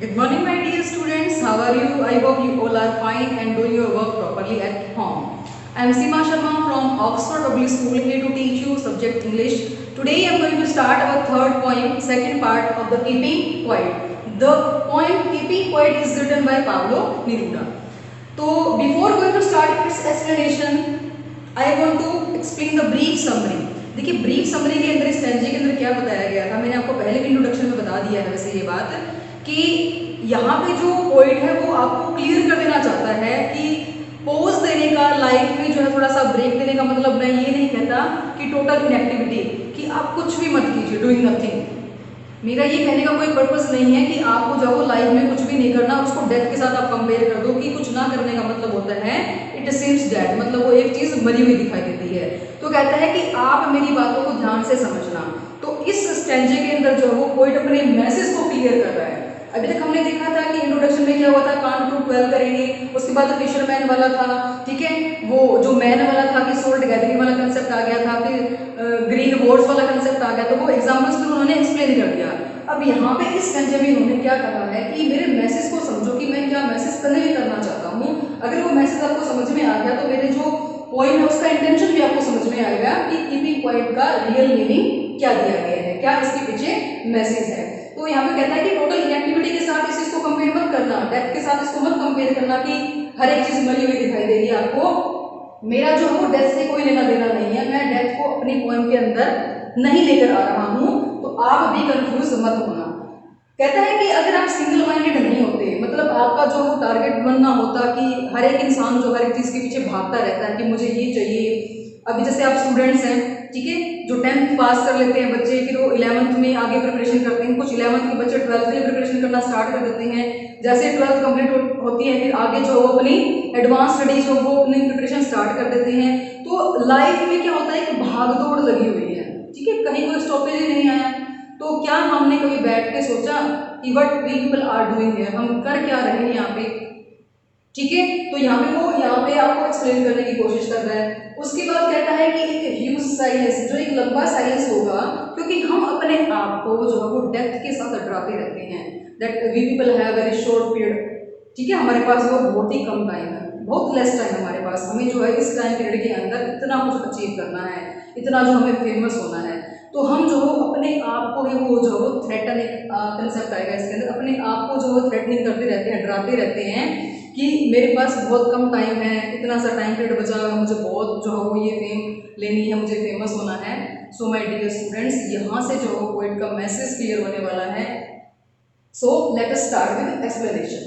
Good morning, my dear students. How are you? I hope you all are fine and doing your work properly at home. I am Seema Sharma from Oxford Public School here to teach you subject English. Today I am going to start our third poem, second part of the Keeping Quiet. The poem Keeping Quiet is written by Pablo Neruda. So before going to start its explanation, I want to explain the brief summary. देखिए brief summary के अंदर इस स्टैंजे के अंदर क्या बताया गया था, मैंने आपको पहले भी इंट्रोडक्शन में बता दिया है वैसे ये बात कि यहाँ पे जो पोइट है वो आपको क्लियर कर देना चाहता है कि पोज देने का लाइफ में जो है थोड़ा सा ब्रेक देने का मतलब मैं ये नहीं कहता कि टोटल इनएक्टिविटी कि आप कुछ भी मत कीजिए, डूइंग नथिंग। मेरा ये कहने का कोई पर्पस नहीं है कि आपको जाओ लाइफ में कुछ भी नहीं करना, उसको डेथ के साथ आप कंपेयर कर दो कि कुछ ना करने का मतलब होता है इट सीम्स डेड, मतलब वो एक चीज मरी हुई दिखाई देती है। तो कहता है कि आप मेरी बातों को ध्यान से समझना। तो इस स्टैंजे के अंदर जो है वो पोइट अपने मैसेज को क्लियर कर रहा है। अभी तक हमने देखा था कि इंट्रोडक्शन में क्या हुआ था, काउंट टू 12 करेंगे, उसके बाद फिशरमैन वाला था, ठीक है, वो जो मैन वाला था कि सोल्ड गैदरिंग वाला कंसेप्ट आ गया था, फिर ग्रीन हॉर्स वाला कंसेप्ट आ गया, तो वो एग्जांपल्स फिर उन्होंने एक्सप्लेन कर दिया। अब यहाँ पे इस स्टैंजे में उन्होंने क्या कहा है कि मेरे मैसेज को समझो कि मैं क्या मैसेज कन्वे करना चाहता हूँ। अगर वो मैसेज आपको समझ में आ गया तो मेरे जो पॉइंट है उसका इंटेंशन भी आपको समझ में आएगा कि कीपिंग पॉइंट का रियल मीनिंग क्या दिया गया है, क्या इसके पीछे मैसेज है। तो यहाँ पे कहता है कि टोटल इनएक्टिविटी के साथ इस चीज को कंपेयर मत करना, डेथ के साथ इसको मत कंपेयर करना कि हर एक चीज मरी हुई दिखाई देगी आपको। मेरा जो है वो डेथ से कोई लेना देना नहीं है, मैं डेथ को अपनी पोएम के अंदर नहीं लेकर आ रहा हूँ, तो आप भी कंफ्यूज मत होना। कहता है कि अगर आप सिंगल माइंडेड नहीं होते, मतलब आपका जो वो टारगेट बनना होता कि हर एक इंसान जो हर एक चीज के पीछे भागता रहता है कि मुझे ये चाहिए। अभी जैसे आप स्टूडेंट्स हैं, ठीक है, जो 10th पास कर लेते हैं बच्चे, फिर वो 11th में आगे प्रिपरेशन करते हैं, कुछ 11th के बच्चे 12th में प्रिपरेशन करना स्टार्ट कर देते हैं। जैसे 12th कंप्लीट होती है फिर आगे जो अपनी एडवांस स्टडीज हो वो अपनी प्रिपरेशन स्टार्ट कर देते हैं। तो लाइफ में क्या होता है कि भाग दौड़ लगी हुई है, ठीक है, कहीं कोई स्टॉपेज ही नहीं आया। तो क्या हमने कभी बैठ के सोचा कि what we people are doing here, हम कर क्या रहे हैं यहाँ पे, ठीक है। तो यहाँ पे वो यहाँ पे आपको एक्सप्लेन करने की कोशिश कर रहा है। उसके बाद कहता है कि एक ह्यूज साइलेंस, जो एक लंबा साइलेंस होगा, क्योंकि हम अपने आप को जो है वो डेप्थ के साथ डराते रहते हैं, that we people have very short period, ठीक है, हमारे पास वो बहुत ही कम टाइम है, बहुत लेस टाइम हमारे पास, हमें जो है इस टाइम पीरियड के अंदर इतना कुछ अचीव करना है, इतना जो हमें फेमस होना है। तो हम जो अपने आप को ही वो जो थ्रेटन एक कंसेप्ट आएगा इसके अंदर, अपने आप को जो थ्रेटनिंग करते रहते हैं, डराते रहते हैं कि मेरे पास बहुत कम टाइम है, इतना सा टाइम पीरियड बचा हुआ, मुझे बहुत जो है वो ये फेम लेनी है, मुझे फेमस होना है। सो माय डियर स्टूडेंट्स, यहाँ से जो है पोएट का मैसेज क्लियर होने वाला है। So let us start with explanation.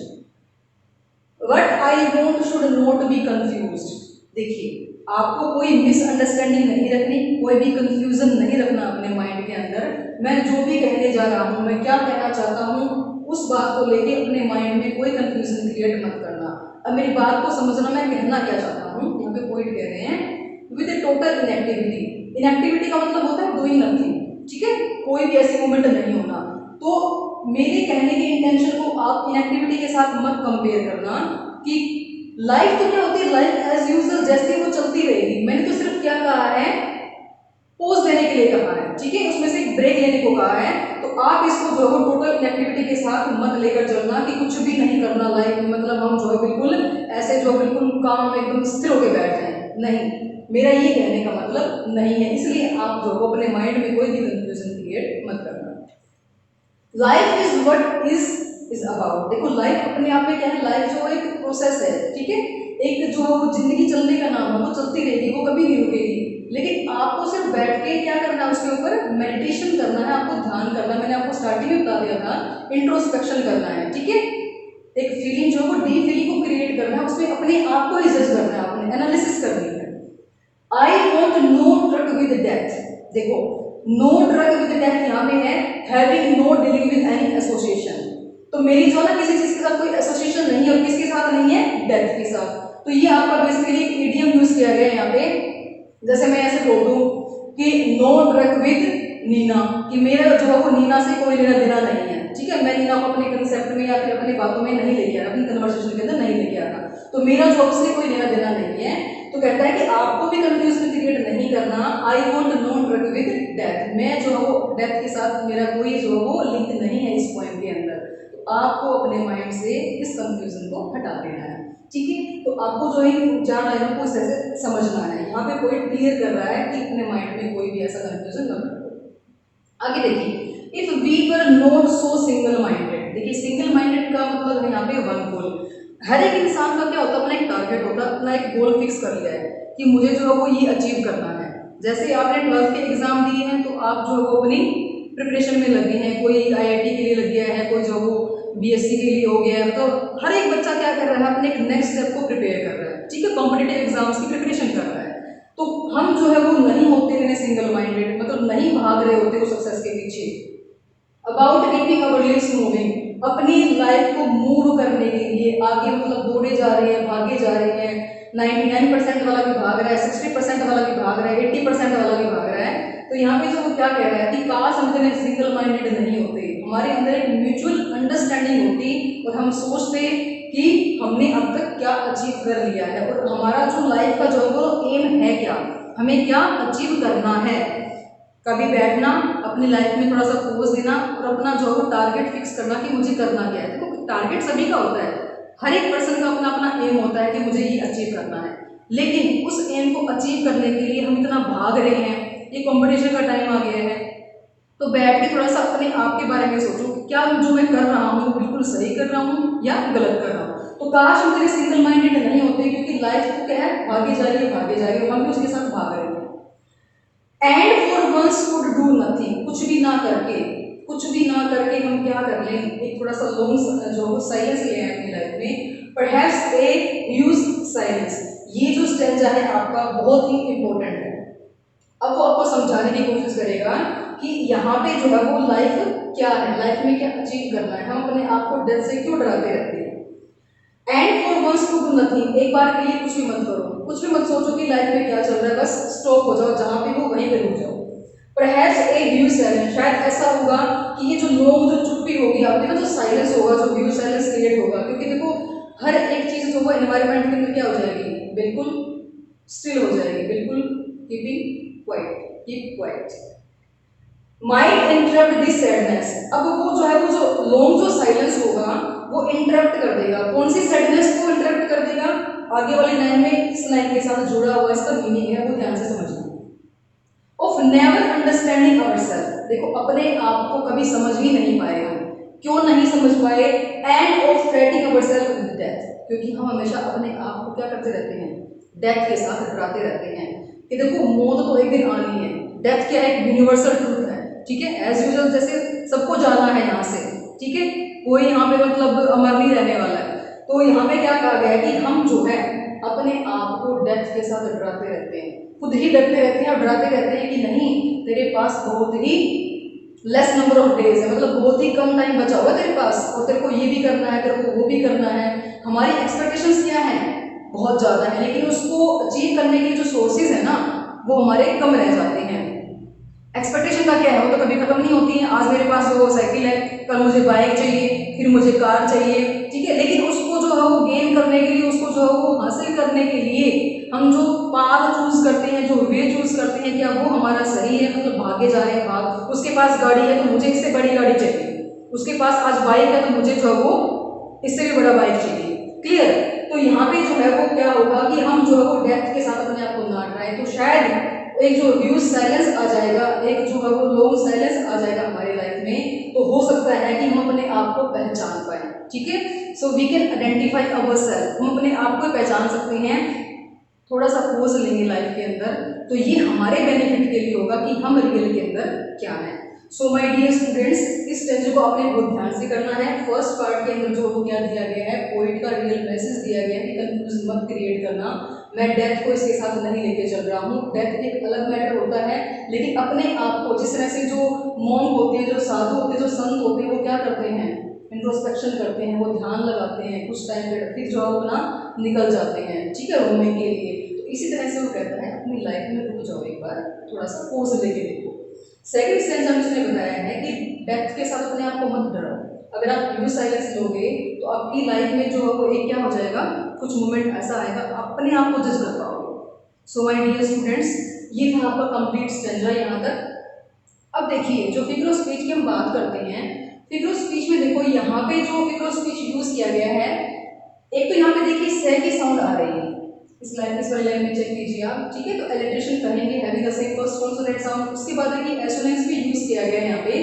What I want should not be confused. देखिए, आपको कोई मिसअंडरस्टैंडिंग नहीं रखनी, कोई भी कंफ्यूजन नहीं रखना अपने माइंड के अंदर। मैं जो भी कहने जा रहा हूँ, मैं क्या कहना चाहता हूँ, उस बात को लेके अपने माइंड में कोई कंफ्यूजन क्रिएट मत करना। अब मेरी बात को समझना, मैं कहना क्या चाहता हूँ। यहाँ पे पॉइंट कह रहे हैं विद टोटल इनएक्टिविटी। इनएक्टिविटी का मतलब होता है डूइंग नथिंग, ठीक है, कोई भी ऐसी मूवमेंट नहीं होना। तो मेरे कहने के इंटेंशन को आप इनएक्टिविटी के साथ मत कंपेयर करना कि लाइफ तो क्या होती है, लाइफ एज यूजुअल जैसे वो चलती रहेगी। मैंने तो सिर्फ क्या कहा है, पोज देने के लिए कहा है, ठीक है, उसमें से एक ब्रेक लेने को कहा है। तो आप इसको जो है टोटल इनएक्टिविटी के साथ मत लेकर चलना कि कुछ भी नहीं करना लाइफ में, मतलब हम जो है बिल्कुल ऐसे जो बिल्कुल काम में एकदम स्थिर होकर बैठ जाए, नहीं, मेरा ये कहने का मतलब नहीं है। इसलिए आप जो है अपने माइंड में कोई भी कंफ्यूजन क्रिएट मत करना। Life is what is about. देखो लाइफ अपने आप में क्या है, लाइफ जो एक प्रोसेस है, ठीक है, एक जो जिंदगी चलने का नाम है, वो चलती रहेगी, वो कभी नहीं रुकेगी। लेकिन आपको सिर्फ बैठ के क्या करना है, उसके ऊपर मेडिटेशन करना है, आपको ध्यान करना है। मैंने आपको स्टार्टिंग में बता दिया था, इंट्रोस्पेक्शन करना है, ठीक है, एक फीलिंग जो है वो डीप फीलिंग को क्रिएट करना है, उसमें अपने आप को रिसर्च करना है, आपने एनालिसिस करनी है। I want no drug with death. देखो, नो ड्रग विद डेथ यहाँ पे है, having no dealing with any association. तो मेरी जो ना किसी चीज के साथ कोई एसोसिएशन नहीं है, और किसके साथ नहीं है, डेथ के साथ। तो ये आपका बेसिकली एक ईडियम यूज किया गया है यहाँ पे। जैसे मैं ऐसे बोल दूं कि नो ड्रग विद नीना, कि मेरा जो है वो नीना से कोई लेना देना नहीं है, ठीक है, मैं नीना को अपने कंसेप्ट में या फिर अपनी बातों में नहीं लेके आ रहा, अपनी कन्वर्सेशन के अंदर नहीं लेके आ रहा, तो मेरा जो उससे कोई लेना देना नहीं है। तो कहता है कि आपको भी कंफ्यूजन क्रिएट नहीं करना। I want no drug with death, मैं जो है वो डेथ के साथ मेरा कोई जो है वो लिंक नहीं है इस पोएम के अंदर। तो आपको अपने माइंड से इस कंफ्यूजन को हटा देना है। ठीक है, तो आपको जो है चार लाइनों को इस तरह से समझना है। यहाँ पे पॉइंट क्लियर कर रहा है कि अपने माइंड में कोई भी ऐसा कंफ्यूजन न हो। आगे देखिए, if we were not so single minded, देखिए सिंगल माइंडेड का मतलब है यहाँ पे वन गोल। हर एक इंसान का क्या होता है, अपना एक टारगेट होता है, अपना एक गोल फिक्स कर लिया है कि मुझे जो है वो ये अचीव करना है। जैसे आपने 12th के एग्जाम दिए हैं तो आप जो है वो अपनी प्रिपरेशन में लगे हैं, कोई IIT के लिए लग गया है, कोई जो वो BSc के लिए हो गया है। तो हर एक बच्चा क्या कर रहा है, अपने एक नेक्स्ट स्टेप को प्रिपेयर कर रहा है। ठीक है, कॉम्पिटिटिव एग्जाम्स की प्रिपरेशन कर रहा है। तो हम जो है वो नहीं होते हैं सिंगल माइंडेड, मतलब नहीं भाग रहे होते वो सक्सेस के पीछे। About keeping our lives moving, अपनी लाइफ को मूव करने के लिए आगे मतलब दौड़े जा रहे हैं, भागे जा रहे हैं। 99% वाला भी भाग रहा है, 60% वाला भी भाग रहा है, 80% वाला भी भाग रहा है। तो यहाँ पे जो वो क्या कह रहा है कि काश हम इतने सिंगल माइंडेड नहीं होते, हमारे अंदर एक म्यूचुअल अंडरस्टैंडिंग होती और हम सोचते कि हमने अब तक क्या अचीव कर लिया है और हमारा जो लाइफ का जो वो एम है, क्या हमें क्या अचीव करना है। कभी बैठना, अपनी लाइफ में थोड़ा सा पोज देना और अपना जो है टारगेट फिक्स करना कि मुझे करना क्या है। देखो टारगेट सभी का होता है, हर एक पर्सन का अपना अपना एम होता है कि मुझे ये अचीव करना है, लेकिन उस एम को अचीव करने के लिए हम इतना भाग रहे हैं, ये कंपटीशन का टाइम आ गया है। तो बैठ के थोड़ा सा अपने आप के बारे में सोचो, क्या जो मैं कर रहा हूँ बिल्कुल सही कर रहा हूँ या गलत कर रहा हूँ। तो काश हम तेरे सिंगल माइंडेड नहीं होते, क्योंकि लाइफ को क्या है, भागे जा रही है भागे जा रही है, हम भी उसके साथ भाग रहे हैं। And for once could do nothing, कुछ भी ना करके, कुछ भी ना करके हम क्या कर लें, एक थोड़ा सा लॉन्ग जो साइलेंस ले आए अपनी लाइफ में। परहैप्स ए यूज साइलेंस, ये जो स्टेंजा है आपका बहुत ही इंपॉर्टेंट है। अब वो आपको समझाने की कोशिश करेगा कि यहाँ पे जो है वो लाइफ क्या है, लाइफ में क्या अचीव करना है। हम अपने आप को डेथ से क्यों डराते रहते हैं। And for once to do nothing, एक बार के लिए कुछ भी मत करो, कुछ भी मत सोचो कि लाइफ में क्या चल रहा है, बस स्टॉप हो जाओ, जहां पे हो वहीं पे रुक जाओ। परहैप्स ए व्यू साइलेंस, शायद ऐसा होगा कि ये जो लोग जो चुप्पी होगी आपकी ना, जो साइलेंस होगा, जो व्यू साइलेंस क्रिएट होगा, क्योंकि देखो हर एक चीज जो वो एनवायरनमेंट के अंदर क्या हो जाएगी, बिल्कुल स्टिल हो जाएगी, बिल्कुल keeping quiet, keep quiet. Might interrupt this sadness, अब वो जो है वो जो लॉन्ग जो साइलेंस होगा वो इंटरप्ट कर देगा, कौन सी सैडनेस को इंटरप्ट कर देगा, आगे वाली लाइन में इस लाइन के साथ जुड़ा हुआ इसका मीनिंग है, वो ध्यान से समझना। ऑफ नेवर अंडरस्टैंडिंग आवरसेल्फ, देखो अपने आप को कभी समझ ही नहीं पाए हम, क्यों नहीं समझ पाए। And of threatening ourselves with death, क्योंकि हम हमेशा अपने आप को क्या करते रहते हैं, डेथ के साथ डराते रहते हैं कि देखो मौत तो एक दिन आनी है। डेथ क्या है, एक यूनिवर्सल ट्रूथ है। ठीक है, एज यूजुअल जैसे सबको जाना है यहाँ से, ठीक है, कोई यहाँ पे मतलब अमर नहीं रहने वाला है। तो यहाँ पे क्या कहा गया है कि हम जो है अपने आप को डेथ के साथ डराते रहते हैं, खुद ही डरते रहते हैं और डराते रहते हैं कि नहीं तेरे पास बहुत ही लेस नंबर ऑफ डेज है, मतलब बहुत ही कम टाइम बचा हुआ तेरे पास और तेरे को ये भी करना है, तेरे को वो भी करना है। हमारी एक्सपेक्टेशंस क्या है, बहुत ज़्यादा है, लेकिन उसको अचीव करने के जो सोर्सेज है ना वो हमारे कम रह जाते हैं। एक्सपेक्टेशन का क्या है, वो तो कभी खत्म नहीं होती है। आज मेरे पास वो साइकिल है, कल मुझे बाइक चाहिए, फिर मुझे कार चाहिए, ठीक है, लेकिन उसको जो है वो गेन करने के लिए, उसको जो है वो हासिल करने के लिए हम जो पाथ चूज करते हैं, जो वे चूज करते हैं, क्या वो हमारा सही है, मतलब भागे जा रहे हैं भाग। उसके पास गाड़ी है तो मुझे इससे बड़ी गाड़ी चाहिए, उसके पास आज बाइक है तो मुझे जो है वो इससे भी बड़ा बाइक चाहिए। क्लियर। तो यहाँ पे जो है वो क्या होगा कि हम जो है वो डेप्थ के साथ अपने आप को ना डराएं, तो शायद एक जो ह्यूज साइलेंस आ जाएगा, एक जो है वो लॉन्ग साइलेंस आ जाएगा हमारी लाइफ में, तो हो सकता है कि हम अपने आप को पहचान पाए। ठीक है, so we can identify ourselves, हम अपने आप को पहचान सकते हैं। थोड़ा सा पोज लेंगे लाइफ के अंदर, तो ये हमारे बेनिफिट के लिए होगा कि हम रियल के अंदर क्या है। सो माय डियर स्टूडेंट्स, इस स्टेज को आपने बहुत ध्यान से करना है। फर्स्ट पार्ट के अंदर जो क्या दिया गया है, पोइट का रियल मैसेज दिया गया है कि कंफ्यूजन मत क्रिएट करना, मैं डेथ को इसके साथ नहीं लेके चल रहा हूँ। डेथ एक अलग मैटर होता है, लेकिन अपने आप को जिस तरह से जो मॉन्क होते हैं, जो साधु होते हैं, जो संत होते हैं, वो क्या करते हैं, इंट्रोस्पेक्शन करते हैं, वो ध्यान लगाते हैं कुछ टाइम तक, फिर जो अपना निकल जाते हैं, ठीक है, रोने के लिए। तो इसी तरह से वो कहता है अपनी लाइफ में रुक जाओ, एक बार थोड़ा सा पोज लेके देखो। सेकंड स्टेज हम इसने बताया है कि डेथ के साथ अपने आप को मत डराओ। अगर आप यूज साइलेंस लोगे तो आपकी लाइफ में जो है वो एक क्या हो जाएगा, कुछ मोमेंट ऐसा आएगा अपने आप को जज कर पाओगे। सो माय डियर स्टूडेंट्स, ये था आपका कंप्लीट स्टेंजा यहाँ तक। अब देखिए जो फिगर ऑफ स्पीच की हम बात करते हैं, फिगर ऑफ स्पीच में देखो यहाँ पे पे जो फिगर ऑफ स्पीच यूज किया गया है, एक तो यहाँ पे देखिए से की साउंड आ रही है, इस वाली लाइन में चेक कीजिए आप, ठीक है। तो इलेक्ट्रिशियन कहेंगे having the same first consonant sound. उसके बाद देखिए एसोनेंस भी यूज किया गया है यहाँ पे।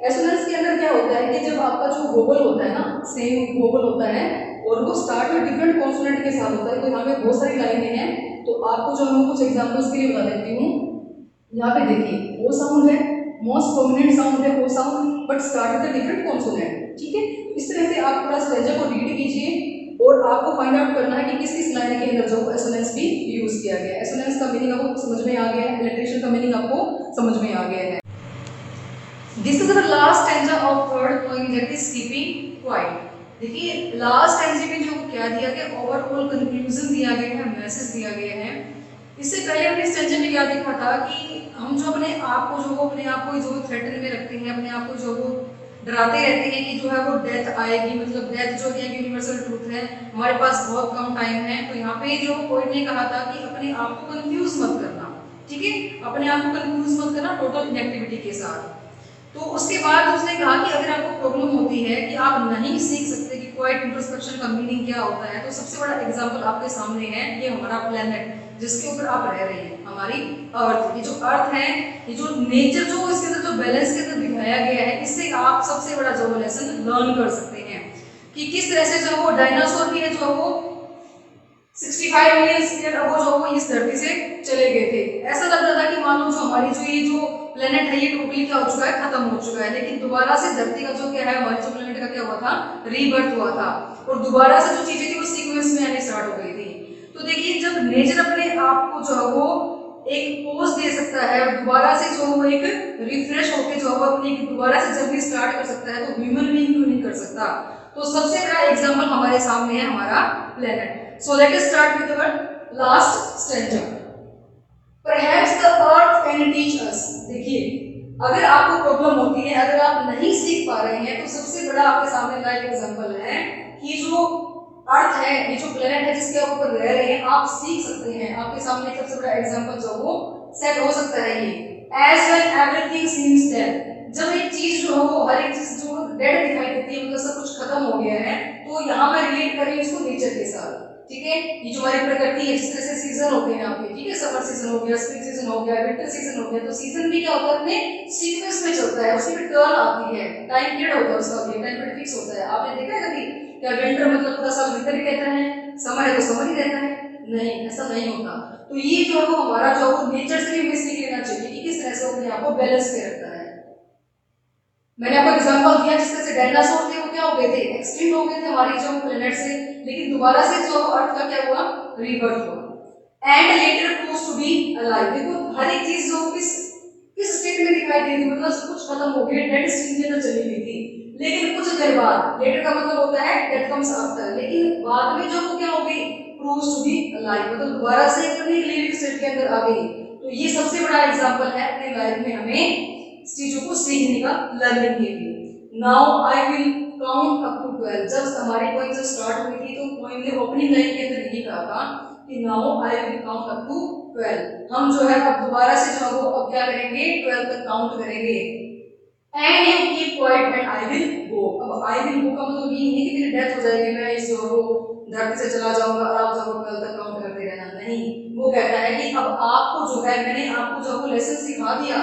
एसोनेंस के अंदर क्या होता है कि जब आपका जो वोवल होता है ना, सेम वोवल होता है और वो स्टार्ट में डिफरेंट कॉन्सोनेंट के साथ होता है। तो यहाँ पे बहुत सारी लाइनें हैं, तो आपको जो मैं कुछ एग्जांपल्स के लिए बता देती हूँ। यहाँ पे देखिए ओ साउंड है, मोस्ट प्रोमिनेंट साउंड है O sound, but start with different consonant, ठीक है। इस तरह से आप पूरा स्ट्रक्चर को रीड कीजिए और आपको फाइंड आउट करना है कि किस किस लाइन के अंदर जो एसोनेंस भी यूज किया गया है। एसोनेंस का मीनिंग आपको समझ में आ गया है, इलेक्ट्रिशियन का मीनिंग आपको समझ में आ गया है। This is the last stanza of third poem that is keeping quiet. देखिए लास्ट स्टैंजे में जो क्या दिया गया, ओवरऑल कंक्लूजन दिया गया है, मैसेज दिया गया है। इससे पहले हमने स्टैंजे में क्या देखा था कि हम जो अपने आप को जो थ्रेटन में रखते हैं, अपने आप को जो वो डराते रहते हैं कि जो है वो डेथ आएगी, मतलब डेथ जो है यूनिवर्सल ट्रूथ है, हमारे पास बहुत कम टाइम है। तो यहाँ पे जो पोएट ने कहा था कि अपने आप को कंफ्यूज मत करना, ठीक है, अपने आप को कंफ्यूज मत करना टोटल इनएक्टिविटी के साथ। तो उसके बाद उसने कहा कि अगर आपको प्रॉब्लम होती है कि आप नहीं सीख सकते कि क्वाइट इंट्रोस्पेक्शन का मीनिंग क्या होता है, तो सबसे बड़ा एग्जांपल आपके सामने है ये हमारा प्लेनेट जिसके ऊपर आप रह रहे हैं, हमारी अर्थ। ये जो अर्थ है, ये जो नेचर जो इसके अंदर जो बैलेंस के अंदर दिखाया गया है, इससे आप सबसे बड़ा जो लेसन लर्न कर सकते हैं कि किस तरह से जो वो डायनासोर भी है जो वो 65 मिलियन ईयर अगो जो वो इस धरती से चले गए थे। ऐसा लग रहा था कि मान लो जो हमारी जो ये जो प्लेनेट है ये टोटली क्या हो चुका है, खत्म हो चुका है, लेकिन दोबारा से धरती का जो क्या है, हमारे जो प्लेनेट का क्या हुआ था, रीबर्थ हुआ था और दोबारा से जो चीजें थी वो सीक्वेंस में आनी स्टार्ट हो गई थी। तो देखिए जब नेचर अपने आप को जो है वो एक पोज दे सकता है और दोबारा से जो वो एक रिफ्रेश होकर जो है अपनी दोबारा से जर्नी स्टार्ट कर सकता है, तो ह्यूमन बीइंग क्यों नहीं कर सकता। तो सबसे बड़ा एग्जांपल हमारे सामने है हमारा planet. So let us start with our last stanza. Perhaps the earth can teach us. देखिए अगर आपको प्रॉब्लम होती है, अगर आप नहीं सीख पा रहे हैं, तो सबसे बड़ा आपके सामने लाइव एग्जांपल है कि जो अर्थ है, ये जो प्लेनेट है जिसके आप ऊपर रह रहे हैं, आप सीख सकते हैं। आपके सामने सबसे बड़ा एग्जांपल जो वो सेट हो सकता है ये। As when everything seems dead. जब एक चीज जो हो, हर एक चीज जो डेड दिखाई देती है, मतलब सब कुछ खत्म हो गया है, तो यहाँ मैं रिलेट कर रही हूँ इसको नेचर के साथ, ठीक है। ये जो हमारी प्रकृति है, जिस तरह से सीजन होते हैं आपके, ठीक है, समर सीजन हो गया, स्प्रिंग सीजन हो गया, विंटर सीजन हो गया, तो सीजन भी क्या होता है अपने सीक्वेंस में चलता है, उसकी भी टर्न आती है, टाइम पीरियड होता है उसका भी, टाइम पीरियड फिक्स होता है। आपने देखा है कभी क्या विंटर मतलब पूरा साल विंटर ही रहता है, समर है तो समर ही रहता है? नहीं, ऐसा नहीं होता। तो ये जो है हमारा जो नेचर से भी हमें सीख लेना चाहिए कि किस तरह से अपने आप को बैलेंस में रखता है। मैंने आपको एग्जांपल दिया जिस तरह से डायनासोर थे वो क्या हो गए थे, एक्सटिंक्ट हो गए थे हमारी जो प्लेनेट से, लेकिन दोबारा से जो अर्थ का क्या हुआ, रीबर्थ हुआ and later proves to be alive. देखो हर एक चीज जो किस स्टेट में दिखाई दे रही, मतलब सब कुछ खत्म हो गया, डेड स्टेट के अंदर चली गई थी, लेकिन कुछ देर बाद, लेटर का मतलब होता है डेथ कम्स आफ्टर, लेकिन बाद में जो वो क्या हो गई, प्रूव्स टू बी अलाइव, मतलब दोबारा से अपनी लिविंग स्टेट के अंदर आ गई। तो ये सबसे बड़ा एग्जांपल है अपनी लाइफ में हमें चीजों को सीखने का, लर्निंग के लिए। Now I will count up to 12। जब हमारी पोएम जब स्टार्ट हुई थी तो पोएम ने ओपनिंग लाइन के अंदर यही कहा था कि now I will count up to 12। हम जो है अब दोबारा से जो है वो अब क्या करेंगे, 12 तक काउंट करेंगे। And you keep quiet and I will go. अब आई विल गो का मतलब ये नहीं कि मेरी डेथ हो जाएगी, मैं इस जो वो धरती से चला जाऊंगा और आप जो 12 तक काउंट करते रहना, नहीं। वो कहता है कि अब आपको जो है, मैंने आपको जो वो लेसन सिखा दिया,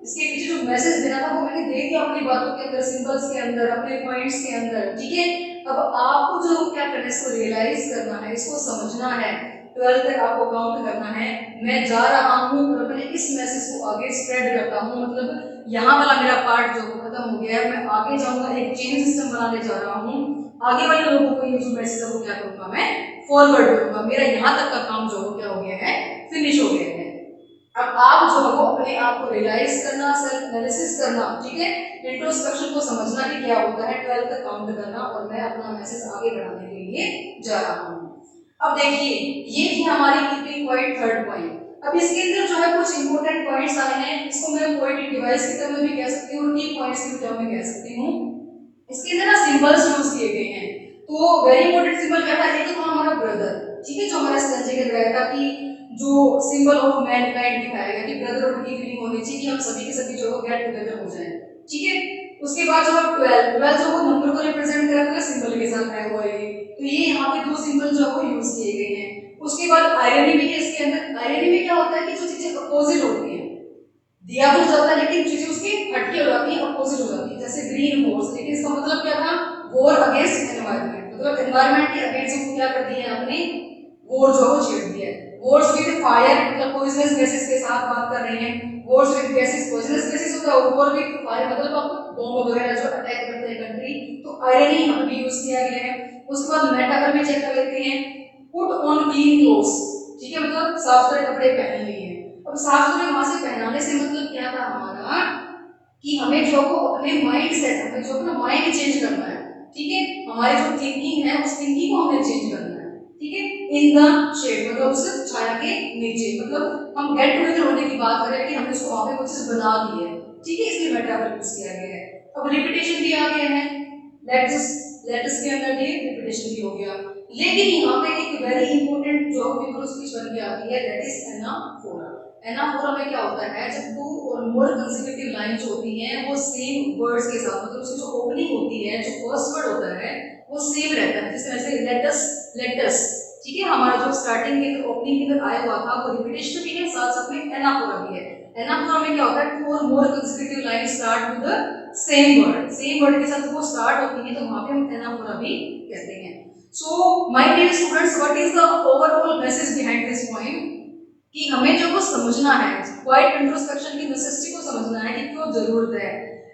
इसके पीछे जो मैसेज देना था वो मैंने दे दिया अपनी बातों के अंदर, सिंबल्स के अंदर, अपने पॉइंट्स के अंदर, ठीक है। अब आपको जो क्या करना है, इसको रियलाइज करना है, इसको समझना है, 12 तक आपको काउंट करना है। मैं जा रहा हूँ और अपने इस मैसेज को आगे स्प्रेड करता हूँ, मतलब यहाँ वाला मेरा पार्ट जो खत्म हो गया है, मैं आगे जाऊंगा, एक चेन सिस्टम बनाने जा रहा हूँ, आगे वाले लोगों को ये जो मैसेज है वो क्या करूंगा, मैं फॉरवर्ड करूंगा। मेरा यहाँ तक का काम जो क्या हो गया है, फिनिश हो गया है। अब आप जो है वो अपने आप को रियलाइज करना, सेल्फ एनालिसिस करना, ठीक है, इंट्रोस्पेक्शन को समझना कि क्या होता है, 12 तक काउंट करना, और मैं अपना मैसेज आगे बढ़ाने के लिए जा रहा हूँ। अब देखिए ये थी हमारी कीपिंग क्वाइट थर्ड पॉइंट। अब इसके अंदर जो है कुछ इंपॉर्टेंट पॉइंट्स आए हैं, इसको मैं पोएटिक डिवाइस की टर्म में भी कह सकती हूँ और की पॉइंट्स की टर्म में कह सकती हूँ। इसके अंदर ना सिंबल्स यूज किए गए हैं, तो वेरी इंपॉर्टेंट सिंबल क्या था, एक तो हमारा ब्रदर, ठीक है, जो हमारे स्टंजे के रहा था कि जो सिंबल ऑफ मैनकाइंड दिखाया गया कि ब्रदरहुड की फीलिंग होनी चाहिए कि हम सभी के सभी जो गेट टुगेदर हो जाएं, ठीक है। उसके बाद जो 12 जो वो नंबर को रिप्रेजेंट कर रहा सिंबल जो है वो यूज किए गए हैं। उसके बाद आयरनी भी है इसके अंदर। आयरनी में क्या होता है कि जो चीजें अपोजिट होती हैं, दिया तो जाता है लेकिन चीजें उसकी हटके हो जाती है, अपोजिट हो जाती है। जैसे ग्रीन वॉर्स, लेकिन इसका मतलब क्या था, वॉर अगेंस्ट एनवायरनमेंट, मतलब एनवायरनमेंट के अगेंस्ट वो क्या कर दिए हैं, अपने वॉर जो है छेड़ दिया है। वॉर्स विद फायर, मतलब पॉइजनस गैसेस के साथ बात कर रहे हैं। Wars with gases, poisonous gases होता है। वॉर विद फायर मतलब आप बॉम्ब वगैरह जो अटैक करते हैं कंट्री, तो आयरन यहाँ पे यूज किया गया है। उसके बाद मेटाफर में चेक कर लेते हैं, पुट ऑन क्लीन क्लोथ्स, ठीक है, मतलब साफ सुथरे कपड़े पहन लिए हैं। अब साफ सुथरे वहां से पहनाने से मतलब क्या था हमारा, कि हमें जो को अपने माइंड सेट, हमें जो अपना माइंड चेंज करना है, ठीक है, हमारी जो थिंकिंग है उस थिंकिंग को हमें चेंज करना है, ठीक है। इन द शेड मतलब उस छाया के नीचे, मतलब हम गेट टुगेदर होने की बात करें कि हमने उसको वहां पे कुछ चीज बना दी है, ठीक है, इसलिए मेटाफर यूज किया गया है। अब रिपीटेशन भी आ गया है, लेट्स के अंदर ये रिपीटेशन भी हो गया, लेकिन यहाँ पे एक वेरी इंपॉर्टेंट जो फिगर स्पीच बन के आती है, दैट इज एनाफोरा। एनाफोरा में क्या होता है, जब टू और मोर कंसेक्यूटिव लाइंस होती हैं वो सेम वर्ड्स के साथ, मतलब उसकी जो ओपनिंग होती है, जो फर्स्ट वर्ड होता है वो सेम रहता है। जैसे लेटस, ठीक है, हमारा जो स्टार्टिंग के ओपनिंग के अंदर आया हुआ था वो रिपीटेशन भी है, साथ साथ में एनाफोरा भी है। एनाफोरा में क्या होता है, टू और more consecutive lines start with the same word के साथ वो स्टार्ट होती है, तो वहां पे हम एनाफोरा भी कहते हैं। So my dear students, what is the overall message behind this point, कि हमें जो को समझना है, क्वाइट इंट्रोस्पेक्शन की नेसेसिटी को समझना है कि क्यों जरूरत है,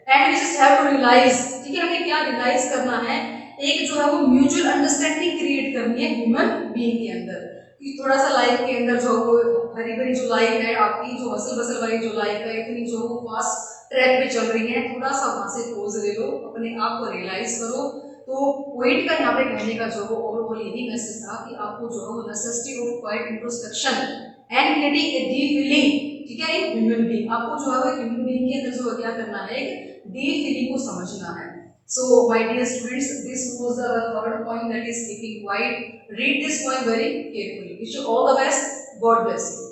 and we just have to realise, ठीक है, हमें क्या रियलाइज करना है, एक जो है वो म्यूचुअल अंडरस्टैंडिंग क्रिएट करनी है ह्यूमन बीइंग के अंदर, कि थोड़ा सा लाइफ के अंदर जो वो हरी भरी जो लाइफ है आपकी, जो हसल बसल वाली जो लाइफ है, इतनी जो फास्ट ट्रैक पे चल रही है, थोड़ा सा वहां से पॉज ले लो, अपने आप को रियलाइज करो। तो पोइट का यहाँ पे कहने का जो ओवरऑल यही मैसेज था कि आपको जो है necessity of quite introspection and getting a deep feeling, ठीक है, एक ह्यूमन बीइंग, आपको जो है ह्यूमन बीइंग के अंदर जो क्या करना है, एक डीप फीलिंग को समझना है। So, my dear students, this was the third point, that is keeping quiet. Read this point very carefully. Wish you all the best. God bless you.